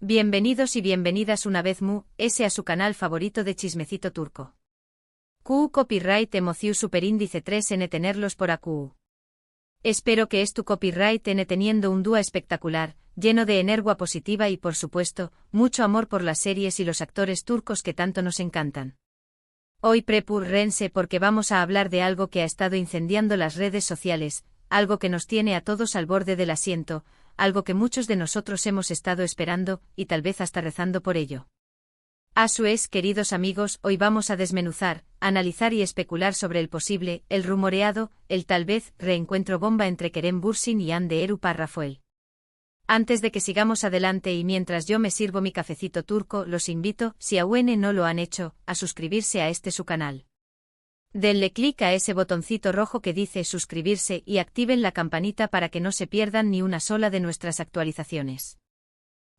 Bienvenidos y bienvenidas una vez a su canal favorito de chismecito turco. QU Copyright Emociu Superíndice 3N tenerlos por AQU. Espero que es tu copyright N teniendo un dúo espectacular, lleno de energía positiva y por supuesto, mucho amor por las series y los actores turcos que tanto nos encantan. Hoy prepárense porque vamos a hablar de algo que ha estado incendiando las redes sociales, algo que nos tiene a todos al borde del asiento, algo que muchos de nosotros hemos estado esperando, y tal vez hasta rezando por ello. Así es, queridos amigos, hoy vamos a desmenuzar, analizar y especular sobre el posible, el rumoreado, el tal vez, reencuentro bomba entre Kerem Bürsin y Hande Erçel Rafael. Antes de que sigamos adelante y mientras yo me sirvo mi cafecito turco, los invito, si aún no lo han hecho, a suscribirse a su canal. Denle clic a ese botoncito rojo que dice suscribirse y activen la campanita para que no se pierdan ni una sola de nuestras actualizaciones.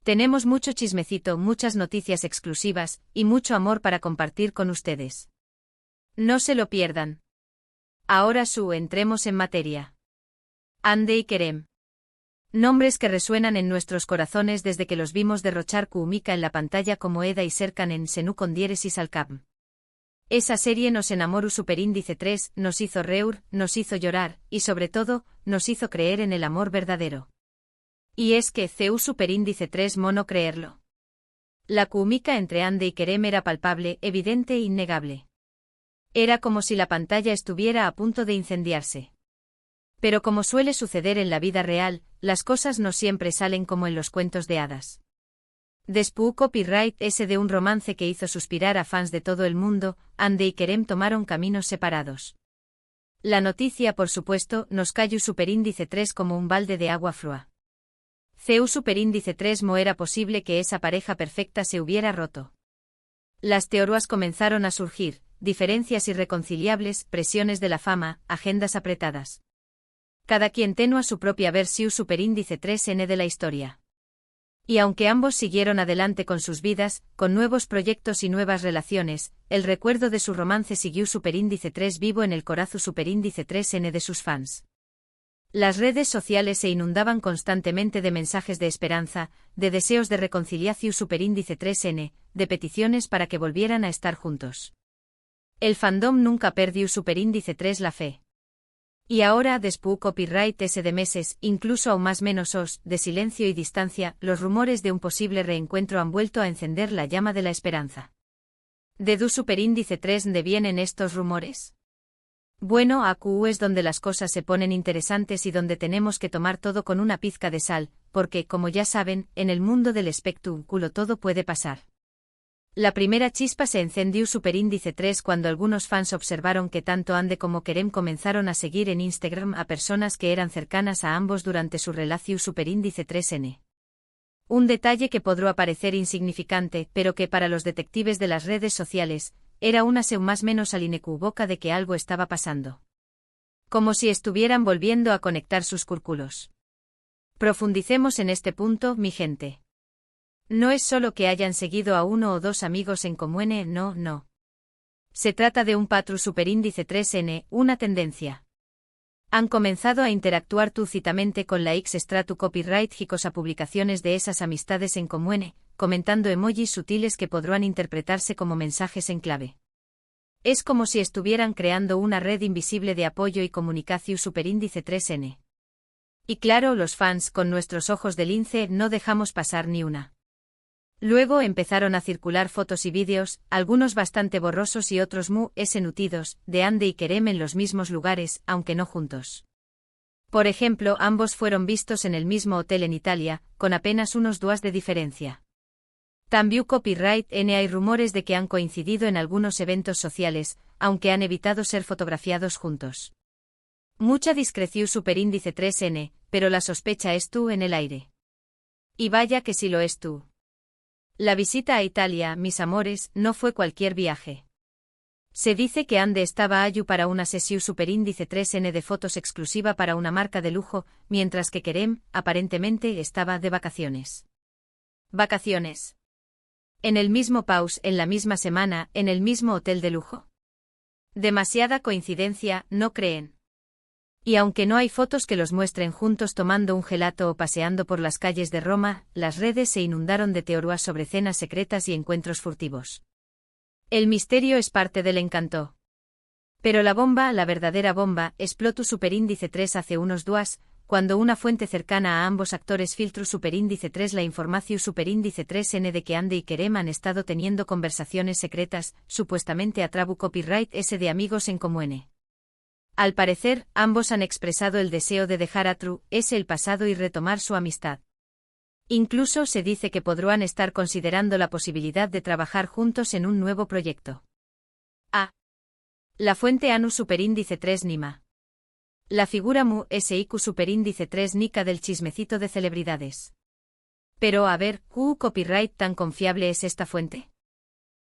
Tenemos mucho chismecito, muchas noticias exclusivas, y mucho amor para compartir con ustedes. No se lo pierdan. Ahora entremos en materia. Hande y Kerem. Nombres que resuenan en nuestros corazones desde que los vimos derrochar química en la pantalla como Eda y Serkan en Senu con Dieres y Salcam. Esa serie nos enamoró Superíndice 3, nos hizo reír, nos hizo llorar, y sobre todo, nos hizo creer en el amor verdadero. Y es que CU Superíndice 3 mono creerlo. La química entre Hande y Kerem era palpable, evidente e innegable. Era como si la pantalla estuviera a punto de incendiarse. Pero como suele suceder en la vida real, las cosas no siempre salen como en los cuentos de hadas. Después copyright de un romance que hizo suspirar a fans de todo el mundo, Hande y Kerem tomaron caminos separados. La noticia por supuesto nos cayó Superíndice 3 como un balde de agua fría. CU Superíndice 3 no era posible que esa pareja perfecta se hubiera roto. Las teorías comenzaron a surgir, diferencias irreconciliables, presiones de la fama, agendas apretadas. Cada quien tenía su propia versión Superíndice 3N de la historia. Y aunque ambos siguieron adelante con sus vidas, con nuevos proyectos y nuevas relaciones, el recuerdo de su romance siguió Superíndice 3 vivo en el corazón Superíndice 3N de sus fans. Las redes sociales se inundaban constantemente de mensajes de esperanza, de deseos de reconciliación Superíndice 3N, de peticiones para que volvieran a estar juntos. El fandom nunca perdió Superíndice 3 la fe. Y ahora, después copyright de meses, incluso aún más menos de silencio y distancia, los rumores de un posible reencuentro han vuelto a encender la llama de la esperanza. ¿De du Superíndice 3 de vienen estos rumores? Bueno, AQU es donde las cosas se ponen interesantes y donde tenemos que tomar todo con una pizca de sal, porque, como ya saben, en el mundo del espectáculo todo puede pasar. La primera chispa se encendió Superíndice 3 cuando algunos fans observaron que tanto Hande como Kerem comenzaron a seguir en Instagram a personas que eran cercanas a ambos durante su relación Superíndice 3N. Un detalle que podrá parecer insignificante, pero que para los detectives de las redes sociales, era una señal más menos inequívoca de que algo estaba pasando. Como si estuvieran volviendo a conectar sus círculos. Profundicemos en este punto, mi gente. No es solo que hayan seguido a uno o dos amigos en común, no. Se trata de un patrón Superíndice 3N, una tendencia. Han comenzado a interactuar túcitamente con la X-Stratu Copyright y a publicaciones de esas amistades en común, comentando emojis sutiles que podrán interpretarse como mensajes en clave. Es como si estuvieran creando una red invisible de apoyo y comunicación Superíndice 3N. Y claro, los fans con nuestros ojos de lince no dejamos pasar ni una. Luego empezaron a circular fotos y vídeos, algunos bastante borrosos y otros nutridos, de Hande y Kerem en los mismos lugares, aunque no juntos. Por ejemplo, ambos fueron vistos en el mismo hotel en Italia, con apenas unos días de diferencia. También copyright N hay rumores de que han coincidido en algunos eventos sociales, aunque han evitado ser fotografiados juntos. Mucha discreción Superíndice 3N, pero la sospecha es tú en el aire. Y vaya que sí lo es tú. La visita a Italia, mis amores, no fue cualquier viaje. Se dice que Hande estaba allí para una sesión Superíndice 3N de fotos exclusiva para una marca de lujo, mientras que Kerem, aparentemente, estaba de vacaciones. ¿Vacaciones? ¿En el mismo país, en la misma semana, en el mismo hotel de lujo? Demasiada coincidencia, ¿no creen? Y aunque no hay fotos que los muestren juntos tomando un gelato o paseando por las calles de Roma, las redes se inundaron de teorías sobre cenas secretas y encuentros furtivos. El misterio es parte del encanto. Pero la bomba, la verdadera bomba, explotó superíndice 3 hace unos días, cuando una fuente cercana a ambos actores filtró superíndice 3 la información superíndice 3N de que Andy y Kerem han estado teniendo conversaciones secretas, supuestamente a trabu copyright S de amigos en común. Al parecer, ambos han expresado el deseo de dejar a True S el pasado y retomar su amistad. Incluso se dice que podrían estar considerando la posibilidad de trabajar juntos en un nuevo proyecto. La fuente ANU superíndice 3 Nima. La figura Mu SIQ superíndice 3 Nika del chismecito de celebridades. Pero a ver, ¿qué copyright tan confiable es esta fuente?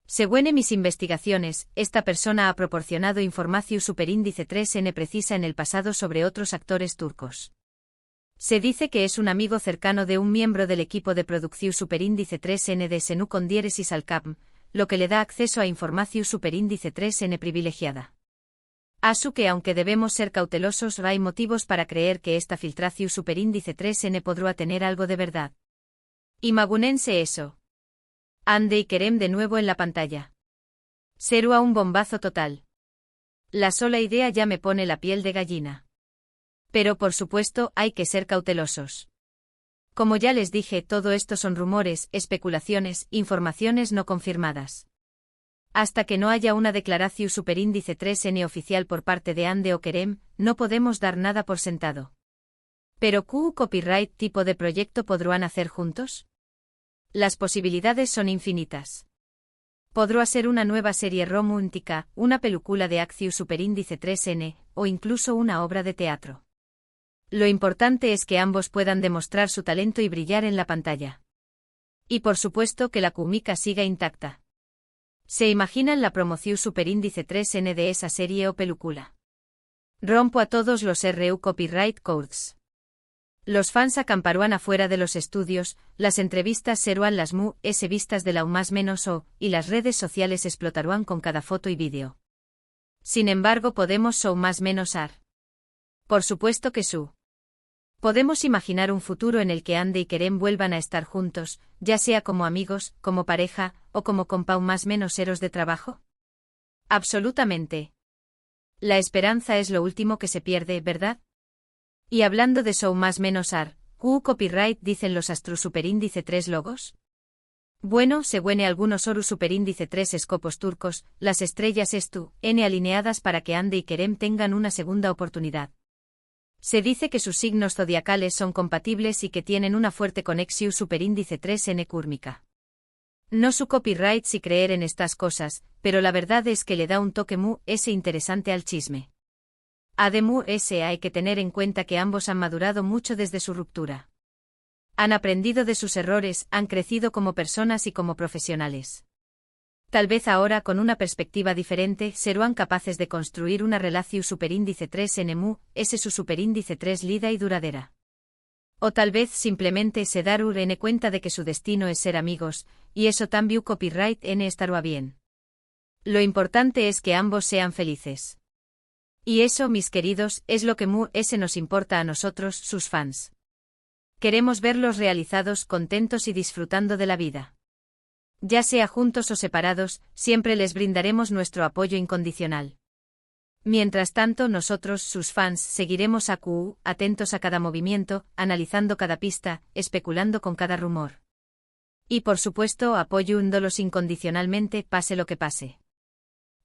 Según mis investigaciones, esta persona ha proporcionado información superíndice 3N precisa en el pasado sobre otros actores turcos. Se dice que es un amigo cercano de un miembro del equipo de producción superíndice 3N de Senu con diéresis al CAPM, lo que le da acceso a información superíndice 3N privilegiada. Asu que aunque debemos ser cautelosos, hay motivos para creer que esta filtración superíndice 3N podrá tener algo de verdad. Imagúnense eso. Andy y Kerem de nuevo en la pantalla. Será un bombazo total. La sola idea ya me pone la piel de gallina. Pero por supuesto, hay que ser cautelosos. Como ya les dije, todo esto son rumores, especulaciones, informaciones no confirmadas. Hasta que no haya una declaración superíndice 3N oficial por parte de Andy o Kerem, no podemos dar nada por sentado. ¿Pero qué copyright tipo de proyecto podrán hacer juntos? Las posibilidades son infinitas. Podrá ser una nueva serie romántica, una película de acción superíndice 3N, o incluso una obra de teatro. Lo importante es que ambos puedan demostrar su talento y brillar en la pantalla. Y por supuesto que la química siga intacta. ¿Se imaginan la promoción superíndice 3N de esa serie o película? Rompo a todos los RU copyright codes. Los fans acamparán afuera de los estudios, las entrevistas serán las vistas de la más menos o, y las redes sociales explotarán con cada foto y vídeo. Sin embargo, podemos más menos ar. Por supuesto que podemos imaginar un futuro en el que Andy y Kerem vuelvan a estar juntos, ya sea como amigos, como pareja, o como compa más menos eros de trabajo. Absolutamente. La esperanza es lo último que se pierde, ¿verdad? Y hablando de más menos ar, ¿qué copyright dicen los astro superíndice 3 logos? Bueno, según algunos oru superíndice 3 escopos turcos, las estrellas N alineadas para que Andy y Kerem tengan una segunda oportunidad. Se dice que sus signos zodiacales son compatibles y que tienen una fuerte conexión superíndice 3N kúrmica. No su copyright si creer en estas cosas, pero la verdad es que le da un toque interesante al chisme. Además, hay que tener en cuenta que ambos han madurado mucho desde su ruptura. Han aprendido de sus errores, han crecido como personas y como profesionales. Tal vez ahora, con una perspectiva diferente, serán capaces de construir una relación superíndice 3N su superíndice 3 lida y duradera. O tal vez simplemente se darán cuenta de que su destino es ser amigos, y eso también copyright N estará bien. Lo importante es que ambos sean felices. Y eso, mis queridos, es lo que nos importa a nosotros, sus fans. Queremos verlos realizados, contentos y disfrutando de la vida. Ya sea juntos o separados, siempre les brindaremos nuestro apoyo incondicional. Mientras tanto, nosotros, sus fans, seguiremos atentos a cada movimiento, analizando cada pista, especulando con cada rumor. Y por supuesto, apoyándolos incondicionalmente, pase lo que pase.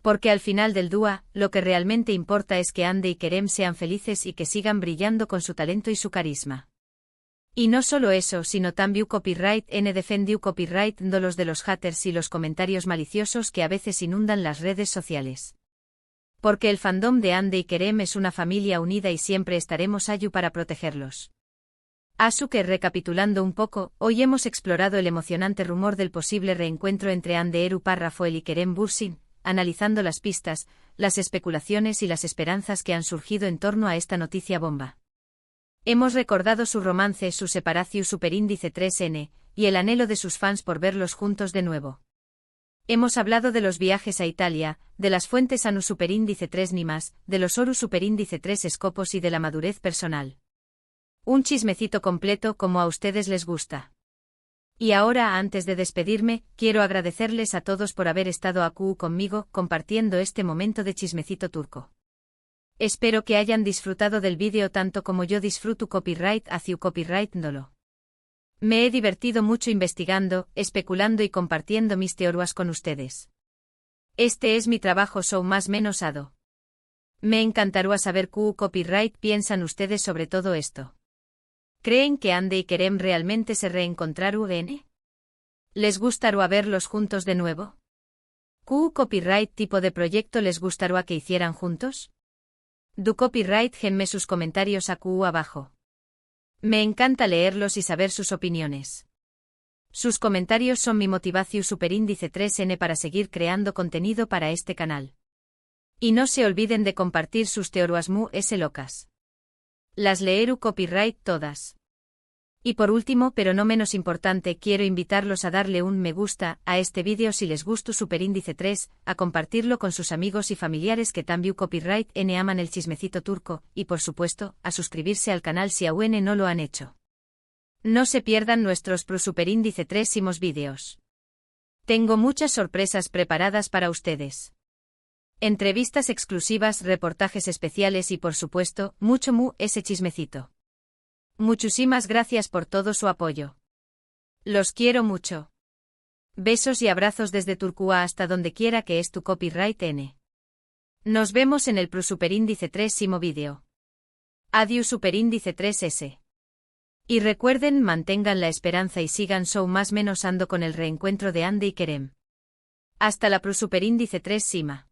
Porque al final del día, lo que realmente importa es que Andy y Kerem sean felices y que sigan brillando con su talento y su carisma. Y no solo eso, sino también copyright N defendió copyright los de los haters y los comentarios maliciosos que a veces inundan las redes sociales. Porque el fandom de Andy y Kerem es una familia unida y siempre estaremos allí para protegerlos. Asu que recapitulando un poco, hoy hemos explorado el emocionante rumor del posible reencuentro entre Andy Eru Parrafoel y Kerem Bürsin, analizando las pistas, las especulaciones y las esperanzas que han surgido en torno a esta noticia bomba. Hemos recordado su romance, su separación superíndice 3N, y el anhelo de sus fans por verlos juntos de nuevo. Hemos hablado de los viajes a Italia, de las fuentes Anu superíndice 3 ni más, de los Horus superíndice 3 escopos y de la madurez personal. Un chismecito completo como a ustedes les gusta. Y ahora, antes de despedirme, quiero agradecerles a todos por haber estado aquí conmigo, compartiendo este momento de chismecito turco. Espero que hayan disfrutado del vídeo tanto como yo disfruto copyright hacia copyright dolo. Me he divertido mucho investigando, especulando y compartiendo mis teorías con ustedes. Este es mi trabajo show más menos ado. Me encantaría saber qué copyright piensan ustedes sobre todo esto. ¿Creen que Ande y Kerem realmente se reencontraron? ¿Les gustaría verlos juntos de nuevo? ¿Qué copyright tipo de proyecto les gustaría que hicieran juntos? Du copyright genme sus comentarios aquí abajo. Me encanta leerlos y saber sus opiniones. Sus comentarios son mi motivación superíndice 3N para seguir creando contenido para este canal. Y no se olviden de compartir sus teorías locas. Las leeré copyright todas. Y por último, pero no menos importante, quiero invitarlos a darle un me gusta a este vídeo si les gustó superíndice 3, a compartirlo con sus amigos y familiares que también copyright N aman el chismecito turco, y por supuesto, a suscribirse al canal si aún no lo han hecho. No se pierdan nuestros pro superíndice 3 vídeos. Tengo muchas sorpresas preparadas para ustedes. Entrevistas exclusivas, reportajes especiales y por supuesto, mucho ese chismecito. Muchísimas gracias por todo su apoyo. Los quiero mucho. Besos y abrazos desde Turquía hasta donde quiera que es tu copyright N. Nos vemos en el pro superíndice 3 vídeo. Adiós superíndice 3S. Y recuerden, mantengan la esperanza y sigan show más menos ando con el reencuentro de Ande y Kerem. Hasta la pro superíndice 3 Sima.